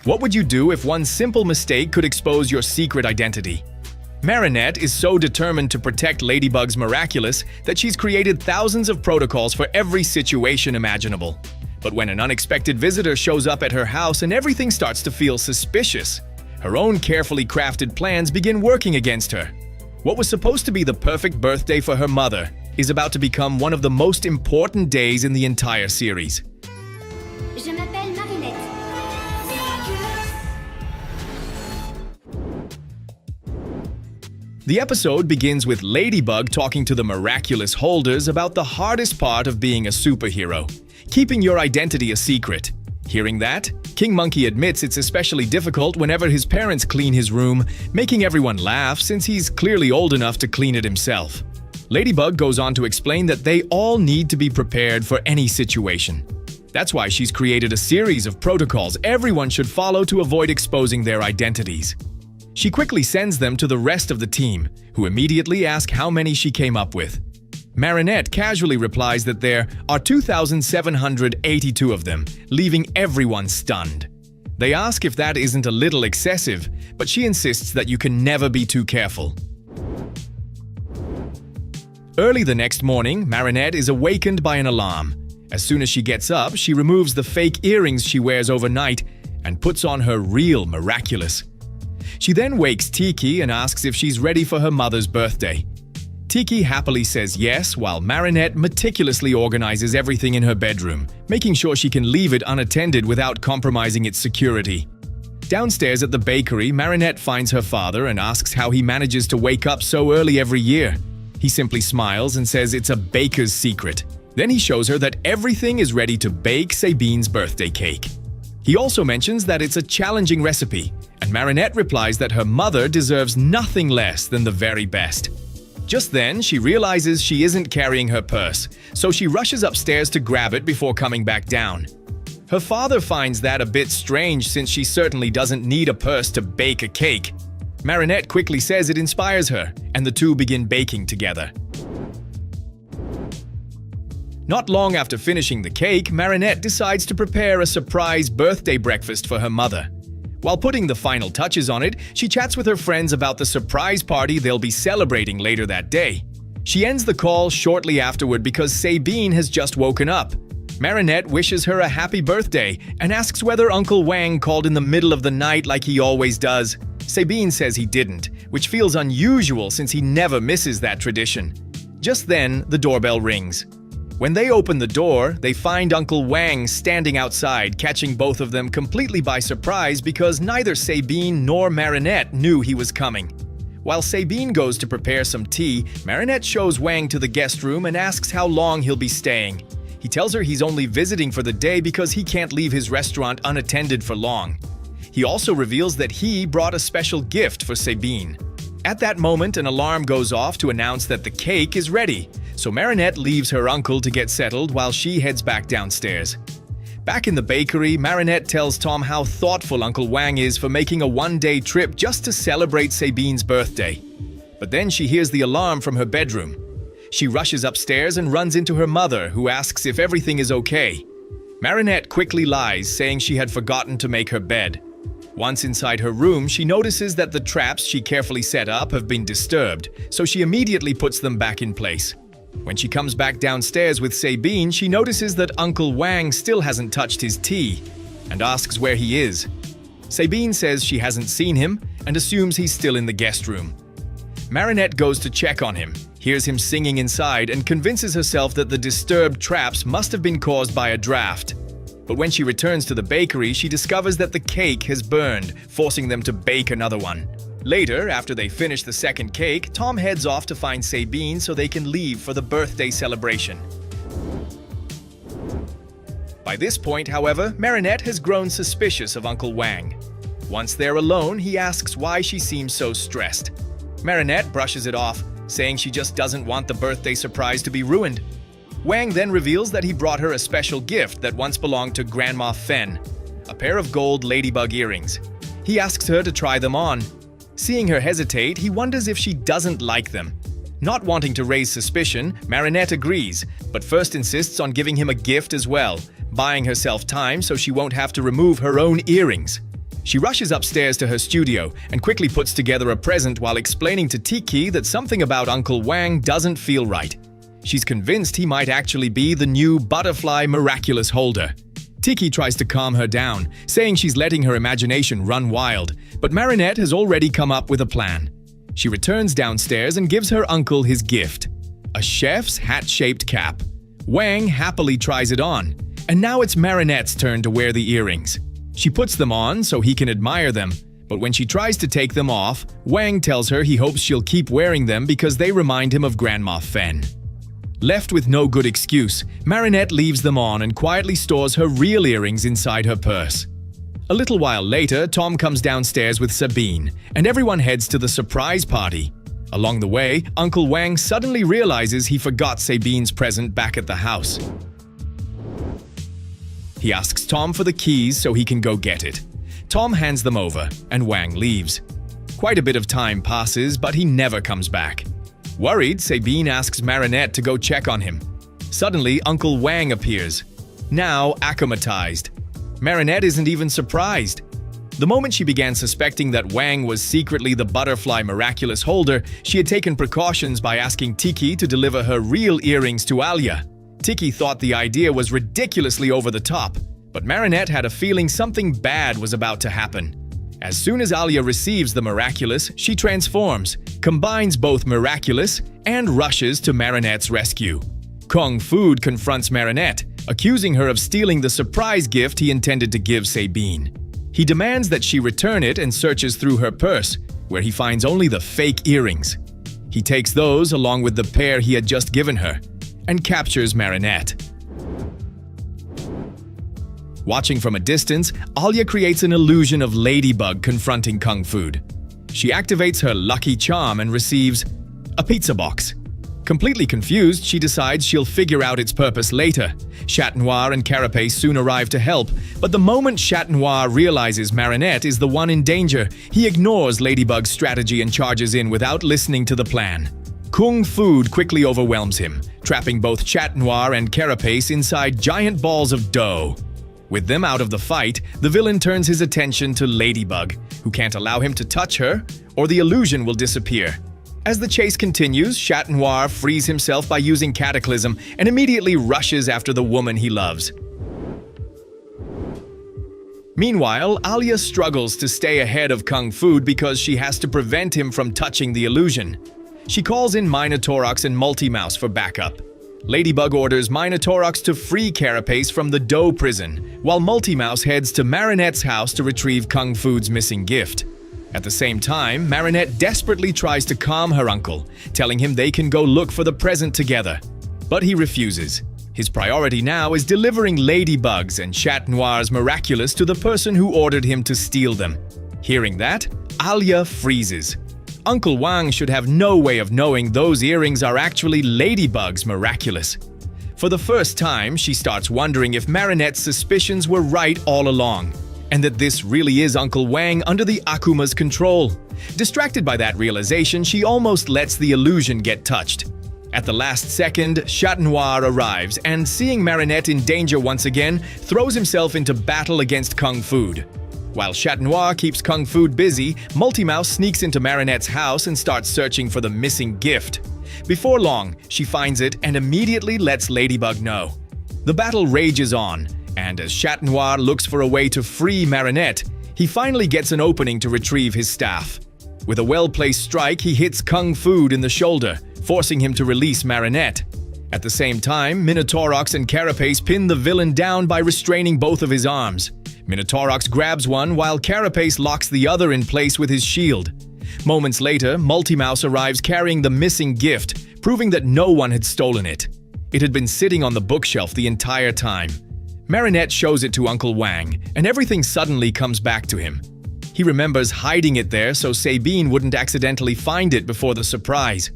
What would you do if one simple mistake could expose your secret identity? Marinette is so determined to protect Ladybug's Miraculous that she's created thousands of protocols for every situation imaginable. But when an unexpected visitor shows up at her house and everything starts to feel suspicious, her own carefully crafted plans begin working against her. What was supposed to be the perfect birthday for her mother is about to become one of the most important days in the entire series. Je m'appelle Marinette. The episode begins with Ladybug talking to the Miraculous holders about the hardest part of being a superhero, keeping your identity a secret. Hearing that, King Monkey admits it's especially difficult whenever his parents clean his room, making everyone laugh since he's clearly old enough to clean it himself. Ladybug goes on to explain that they all need to be prepared for any situation. That's why she's created a series of protocols everyone should follow to avoid exposing their identities. She quickly sends them to the rest of the team, who immediately ask how many she came up with. Marinette casually replies that there are 2,782 of them, leaving everyone stunned. They ask if that isn't a little excessive, but she insists that you can never be too careful. Early the next morning, Marinette is awakened by an alarm. As soon as she gets up, she removes the fake earrings she wears overnight and puts on her real Miraculous. She then wakes Tiki and asks if she's ready for her mother's birthday. Tiki happily says yes, while Marinette meticulously organizes everything in her bedroom, making sure she can leave it unattended without compromising its security. Downstairs at the bakery, Marinette finds her father and asks how he manages to wake up so early every year. He simply smiles and says it's a baker's secret. Then he shows her that everything is ready to bake Sabine's birthday cake. He also mentions that it's a challenging recipe, and Marinette replies that her mother deserves nothing less than the very best. Just then, she realizes she isn't carrying her purse, so she rushes upstairs to grab it before coming back down. Her father finds that a bit strange since she certainly doesn't need a purse to bake a cake. Marinette quickly says it inspires her, and the two begin baking together. Not long after finishing the cake, Marinette decides to prepare a surprise birthday breakfast for her mother. While putting the final touches on it, she chats with her friends about the surprise party they'll be celebrating later that day. She ends the call shortly afterward because Sabine has just woken up. Marinette wishes her a happy birthday and asks whether Uncle Wang called in the middle of the night like he always does. Sabine says he didn't, which feels unusual since he never misses that tradition. Just then, the doorbell rings. When they open the door, they find Uncle Wang standing outside, catching both of them completely by surprise because neither Sabine nor Marinette knew he was coming. While Sabine goes to prepare some tea, Marinette shows Wang to the guest room and asks how long he'll be staying. He tells her he's only visiting for the day because he can't leave his restaurant unattended for long. He also reveals that he brought a special gift for Sabine. At that moment, an alarm goes off to announce that the cake is ready, so Marinette leaves her uncle to get settled while she heads back downstairs. Back in the bakery, Marinette tells Tom how thoughtful Uncle Wang is for making a one-day trip just to celebrate Sabine's birthday. But then she hears the alarm from her bedroom. She rushes upstairs and runs into her mother, who asks if everything is okay. Marinette quickly lies, saying she had forgotten to make her bed. Once inside her room, she notices that the traps she carefully set up have been disturbed, so she immediately puts them back in place. When she comes back downstairs with Sabine, she notices that Uncle Wang still hasn't touched his tea and asks where he is. Sabine says she hasn't seen him and assumes he's still in the guest room. Marinette goes to check on him, hears him singing inside, and convinces herself that the disturbed traps must have been caused by a draft. But when she returns to the bakery, she discovers that the cake has burned, forcing them to bake another one. Later, after they finish the second cake, Tom heads off to find Sabine so they can leave for the birthday celebration. By this point, however, Marinette has grown suspicious of Uncle Wang. Once they're alone, he asks why she seems so stressed. Marinette brushes it off, saying she just doesn't want the birthday surprise to be ruined. Wang then reveals that he brought her a special gift that once belonged to Grandma Fen, a pair of gold ladybug earrings. He asks her to try them on. Seeing her hesitate, he wonders if she doesn't like them. Not wanting to raise suspicion, Marinette agrees, but first insists on giving him a gift as well, buying herself time so she won't have to remove her own earrings. She rushes upstairs to her studio and quickly puts together a present while explaining to Tiki that something about Uncle Wang doesn't feel right. She's convinced he might actually be the new butterfly miraculous holder. Tiki tries to calm her down, saying she's letting her imagination run wild, but Marinette has already come up with a plan. She returns downstairs and gives her uncle his gift, a chef's hat-shaped cap. Wang happily tries it on, and now it's Marinette's turn to wear the earrings. She puts them on so he can admire them, but when she tries to take them off, Wang tells her he hopes she'll keep wearing them because they remind him of Grandma Fen. Left with no good excuse, Marinette leaves them on and quietly stores her real earrings inside her purse. A little while later, Tom comes downstairs with Sabine, and everyone heads to the surprise party. Along the way, Uncle Wang suddenly realizes he forgot Sabine's present back at the house. He asks Tom for the keys so he can go get it. Tom hands them over, and Wang leaves. Quite a bit of time passes, but he never comes back. Worried, Sabine asks Marinette to go check on him. Suddenly, Uncle Wang appears, now akumatized. Marinette isn't even surprised. The moment she began suspecting that Wang was secretly the butterfly miraculous holder, she had taken precautions by asking Tiki to deliver her real earrings to Alia. Tiki thought the idea was ridiculously over the top, but Marinette had a feeling something bad was about to happen. As soon as Alia receives the miraculous, she transforms, combines both miraculous, and rushes to Marinette's rescue. Kung Fu confronts Marinette, accusing her of stealing the surprise gift he intended to give Sabine. He demands that she return it and searches through her purse, where he finds only the fake earrings. He takes those along with the pair he had just given her, and captures Marinette. Watching from a distance, Alia creates an illusion of Ladybug confronting Kung Fu. She activates her lucky charm and receives a pizza box. Completely confused, she decides she'll figure out its purpose later. Chat Noir and Carapace soon arrive to help, but the moment Chat Noir realizes Marinette is the one in danger, he ignores Ladybug's strategy and charges in without listening to the plan. Kung Fu quickly overwhelms him, trapping both Chat Noir and Carapace inside giant balls of dough. With them out of the fight, the villain turns his attention to Ladybug, who can't allow him to touch her, or the illusion will disappear. As the chase continues, Chat Noir frees himself by using Cataclysm and immediately rushes after the woman he loves. Meanwhile, Alia struggles to stay ahead of Kung Fu because she has to prevent him from touching the illusion. She calls in Minotaurox and Multimouse for backup. Ladybug orders Minotaurox to free Carapace from the dough prison, while Multimouse heads to Marinette's house to retrieve Kung Fu's missing gift. At the same time, Marinette desperately tries to calm her uncle, telling him they can go look for the present together. But he refuses. His priority now is delivering Ladybugs and Chat Noir's miraculous to the person who ordered him to steal them. Hearing that, Alia freezes. Uncle Wang should have no way of knowing those earrings are actually Ladybug's miraculous. For the first time, she starts wondering if Marinette's suspicions were right all along, and that this really is Uncle Wang under the Akuma's control. Distracted by that realization, she almost lets the illusion get touched. At the last second, Chat Noir arrives and, seeing Marinette in danger once again, throws himself into battle against Kung Fu. While Chat Noir keeps Kung Fu busy, Multimouse sneaks into Marinette's house and starts searching for the missing gift. Before long, she finds it and immediately lets Ladybug know. The battle rages on, and as Chat Noir looks for a way to free Marinette, he finally gets an opening to retrieve his staff. With a well-placed strike, he hits Kung Fu in the shoulder, forcing him to release Marinette. At the same time, Minotaurox and Carapace pin the villain down by restraining both of his arms. Minotaurox grabs one while Carapace locks the other in place with his shield. Moments later, Multimouse arrives carrying the missing gift, proving that no one had stolen it. It had been sitting on the bookshelf the entire time. Marinette shows it to Uncle Wang, and everything suddenly comes back to him. He remembers hiding it there so Sabine wouldn't accidentally find it before the surprise.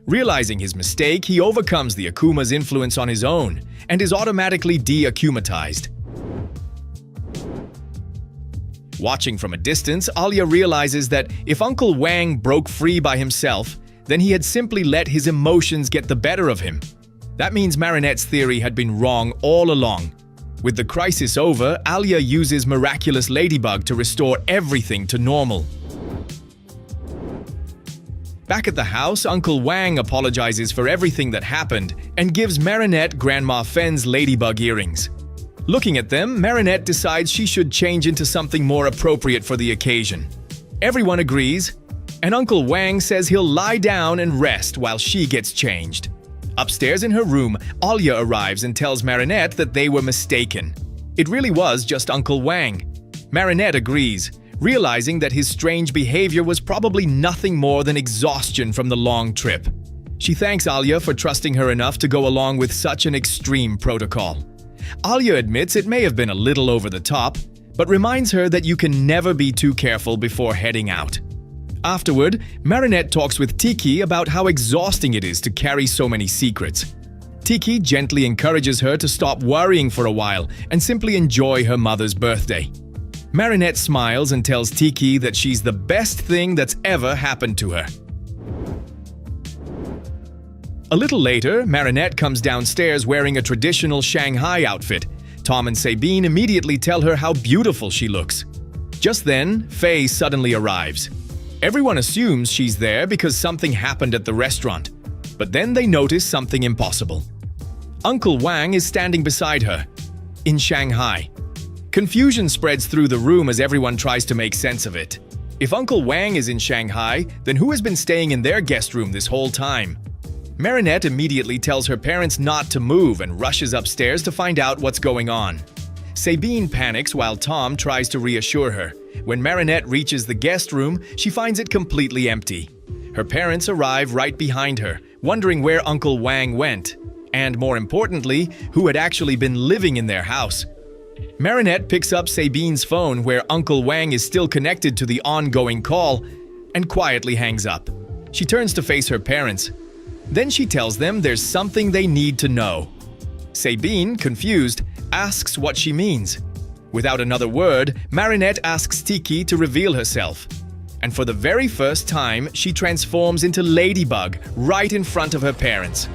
Realizing his mistake, he overcomes the Akuma's influence on his own, and is automatically de-akumatized. Watching from a distance, Alia realizes that if Uncle Wang broke free by himself, then he had simply let his emotions get the better of him. That means Marinette's theory had been wrong all along. With the crisis over, Alia uses Miraculous Ladybug to restore everything to normal. Back at the house, Uncle Wang apologizes for everything that happened and gives Marinette Grandma Fen's ladybug earrings. Looking at them, Marinette decides she should change into something more appropriate for the occasion. Everyone agrees, and Uncle Wang says he'll lie down and rest while she gets changed. Upstairs in her room, Alia arrives and tells Marinette that they were mistaken. It really was just Uncle Wang. Marinette agrees, realizing that his strange behavior was probably nothing more than exhaustion from the long trip. She thanks Alia for trusting her enough to go along with such an extreme protocol. Alia admits it may have been a little over the top, but reminds her that you can never be too careful before heading out. Afterward, Marinette talks with Tiki about how exhausting it is to carry so many secrets. Tiki gently encourages her to stop worrying for a while and simply enjoy her mother's birthday. Marinette smiles and tells Tiki that she's the best thing that's ever happened to her. A little later, Marinette comes downstairs wearing a traditional Shanghai outfit. Tom and Sabine immediately tell her how beautiful she looks. Just then, Faye suddenly arrives. Everyone assumes she's there because something happened at the restaurant, but then they notice something impossible. Uncle Wang is standing beside her, in Shanghai. Confusion spreads through the room as everyone tries to make sense of it. If Uncle Wang is in Shanghai, then who has been staying in their guest room this whole time? Marinette immediately tells her parents not to move and rushes upstairs to find out what's going on. Sabine panics while Tom tries to reassure her. When Marinette reaches the guest room, she finds it completely empty. Her parents arrive right behind her, wondering where Uncle Wang went, and more importantly, who had actually been living in their house. Marinette picks up Sabine's phone where Uncle Wang is still connected to the ongoing call and quietly hangs up. She turns to face her parents. Then she tells them there's something they need to know. Sabine, confused, asks what she means. Without another word, Marinette asks Tiki to reveal herself. And for the very first time, she transforms into Ladybug right in front of her parents.